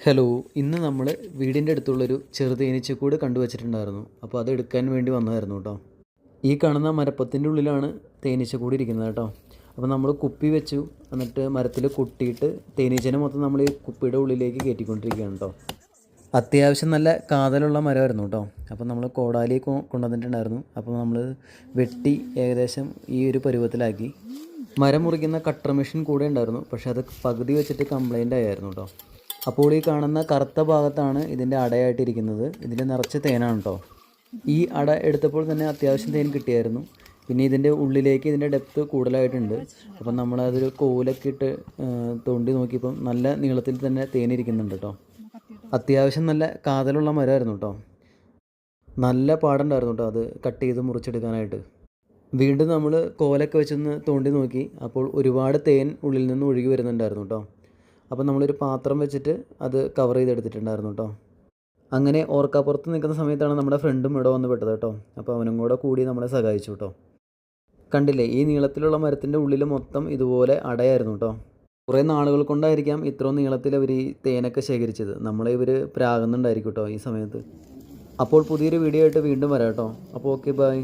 Hello, ഇന്ന് നമ്മൾ വീടിൻ്റെ അടുത്തുള്ളൊരു ചെറു തേനീച്ചക്കൂട് കണ്ടുവച്ചിട്ടുണ്ടായിരുന്നു. അപ്പോൾ അത് എടുക്കാൻ വേണ്ടി വന്നതായിരുന്നു കേട്ടോ. ഈ കാണുന്ന മരപ്പത്തിൻ്റെ ഉള്ളിലാണ് തേനീച്ചക്കൂട് ഇരിക്കുന്നത് കേട്ടോ. അപ്പോൾ നമ്മൾ കുപ്പി വെച്ചു, എന്നിട്ട് മരത്തിൽ കുട്ടിയിട്ട് തേനീച്ചനെ മൊത്തം നമ്മൾ ഈ കുപ്പിയുടെ ഉള്ളിലേക്ക് കയറ്റിക്കൊണ്ടിരിക്കുകയാണ് കേട്ടോ. അത്യാവശ്യം നല്ല കാതലുള്ള മരമായിരുന്നു കേട്ടോ. അപ്പോൾ നമ്മൾ കോടാലി കൊണ്ടുവന്നിട്ടുണ്ടായിരുന്നു. അപ്പോൾ നമ്മൾ വെട്ടി ഏകദേശം ഈ ഒരു പരുവത്തിലാക്കി. മരം മുറിക്കുന്ന കട്ടർ മെഷീൻ കൂടെ ഉണ്ടായിരുന്നു, പക്ഷേ അത് പകുതി വെച്ചിട്ട് കംപ്ലൈൻ്റ് ആയിരുന്നു കേട്ടോ. അപ്പോൾ ഈ കാണുന്ന കറുത്ത ഭാഗത്താണ് ഇതിൻ്റെ അടയായിട്ടിരിക്കുന്നത്. ഇതിൽ നിറച്ച് തേനാണ് കേട്ടോ. ഈ അട എടുത്തപ്പോൾ തന്നെ അത്യാവശ്യം തേൻ കിട്ടിയായിരുന്നു. പിന്നെ ഇതിൻ്റെ ഉള്ളിലേക്ക് ഇതിൻ്റെ ഡെപ്ത്ത് കൂടുതലായിട്ടുണ്ട്. അപ്പം നമ്മളതൊരു കോലൊക്കെ ഇട്ട് തോണ്ടി നോക്കിയപ്പം നല്ല നീളത്തിൽ തന്നെ തേനിരിക്കുന്നുണ്ട് കേട്ടോ. അത്യാവശ്യം നല്ല കാതലുള്ള മരമായിരുന്നു കേട്ടോ. നല്ല പാടുണ്ടായിരുന്നു കേട്ടോ അത് കട്ട് ചെയ്ത് മുറിച്ചെടുക്കാനായിട്ട്. വീണ്ടും നമ്മൾ കോലൊക്കെ വെച്ചൊന്ന് തോണ്ടി നോക്കി. അപ്പോൾ ഒരുപാട് തേൻ ഉള്ളിൽ നിന്ന് ഒഴുകി വരുന്നുണ്ടായിരുന്നു കേട്ടോ. അപ്പോൾ നമ്മളൊരു പാത്രം വെച്ചിട്ട് അത് കവർ ചെയ്തെടുത്തിട്ടുണ്ടായിരുന്നു കേട്ടോ. അങ്ങനെ ഓർക്കാപ്പുറത്ത് നിൽക്കുന്ന സമയത്താണ് നമ്മുടെ ഫ്രണ്ടും ഇവിടെ വന്ന് പെട്ടത് കേട്ടോ. അപ്പോൾ അവനും കൂടെ കൂടി നമ്മളെ സഹായിച്ചു കേട്ടോ. കണ്ടില്ലേ, ഈ നീളത്തിലുള്ള മരത്തിൻ്റെ ഉള്ളിൽ മൊത്തം ഇതുപോലെ അടയായിരുന്നു കേട്ടോ. കുറേ നാളുകൾ കൊണ്ടായിരിക്കാം ഇത്രയും നീളത്തിൽ അവർ ഈ തേനൊക്കെ ശേഖരിച്ചത്. നമ്മളെ ഇവർ പ്രാകുന്നുണ്ടായിരിക്കും കേട്ടോ ഈ സമയത്ത്. അപ്പോൾ പുതിയൊരു വീഡിയോ ആയിട്ട് വീണ്ടും വരാം കേട്ടോ. അപ്പോൾ ഓക്കെ, ബൈ.